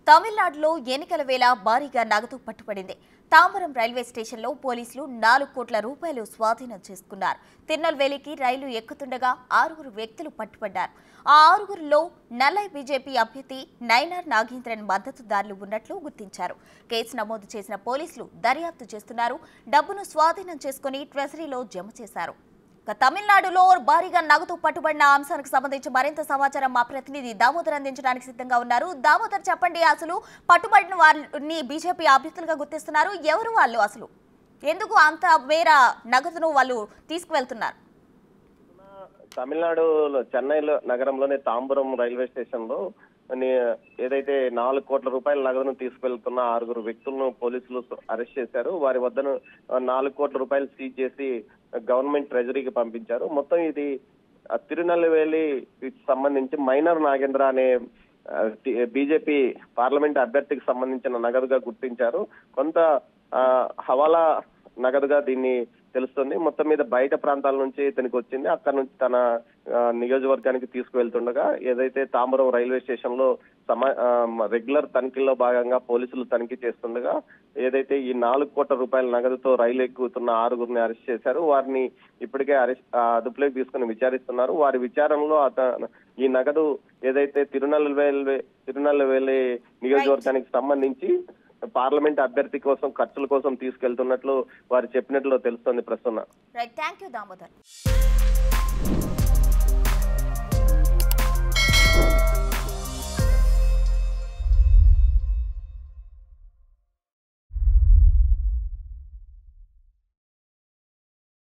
తమిళనాడులో ఎన్నికల వేళ భారీగా నగదు పట్టుబడింది. తాంబరం రైల్వే స్టేషన్లో పోలీసులు 4 కోట్ల రూపాయలు స్వాధీనం చేసుకున్నారు. తిరునల్వేలికి రైలు ఎక్కుతుండగా 6 వ్యక్తులు పట్టుబడ్డారు. ఆ 6లో నల్లై బీజేపీ అభ్యర్థి నైనార్ నాగేంద్రన్ మద్దతుదారులు ఉన్నట్లు గుర్తించారు. కేసు నమోదు చేసిన పోలీసులు దర్యాప్తు చేస్తున్నారు. డబ్బును స్వాధీనం చేసుకుని ట్రెజరీలో జమ చేశారు. తమిళనాడులో భారీగా నగదు పట్టుబడిన అంశానికి సంబంధించి మరింత సమాచారం మా ప్రతినిధి దామోదర్ అందించడానికి సిద్ధంగా ఉన్నారు. దామోదర్, చెప్పండి, అసలు పట్టుబడిన వారిని బీజేపీ అభ్యర్థులుగా గుర్తిస్తున్నారు. ఎవరు వాళ్ళు? అసలు ఎందుకు అంత మేర నగదును వాళ్ళు తీసుకువెళ్తున్నారు? తమిళనాడులో చెన్నైలో నగరంలోని తాంబరం రైల్వే స్టేషన్ లో ఏదైతే 4 కోట్ల రూపాయల నగదును తీసుకెళ్తున్న 6 వ్యక్తులను పోలీసులు అరెస్ట్ చేశారు. వారి వద్దను 4 కోట్ల రూపాయలు సీజ్ చేసి గవర్నమెంట్ ట్రెజరీకి పంపించారు. మొత్తం ఇది తిరునల్వేలికి సంబంధించి మైనర్ నాగేంద్ర అనే బీజేపీ పార్లమెంట్ అభ్యర్థికి సంబంధించిన నగదుగా గుర్తించారు. కొంత హవాలా నగదుగా దీన్ని తెలుస్తుంది. మొత్తం మీద బయట ప్రాంతాల నుంచి ఇతనికి వచ్చింది. అక్కడ నుంచి తన నియోజకవర్గానికి తీసుకువెళ్తుండగా ఏదైతే తాంబరం రైల్వే స్టేషన్ లో రెగ్యులర్ తనిఖీల్లో భాగంగా పోలీసులు తనిఖీ చేస్తుండగా ఏదైతే ఈ 4 కోట్ల రూపాయల నగదుతో రైలు ఎక్కుతున్న 6గురిని అరెస్ట్ చేశారు. వారిని ఇప్పటికే అదుపులోకి తీసుకుని విచారిస్తున్నారు. వారి విచారణలో ఈ నగదు ఏదైతే తిరునల్వేలి నియోజకవర్గానికి సంబంధించి పార్లమెంట్ అభ్యర్థి కోసం ఖర్చుల కోసం తీసుకెళ్తున్నట్లు వారు చెప్పినట్లు తెలుస్తోంది. ప్రస్తుతం థ్యాంక్ యూ దామోదర్.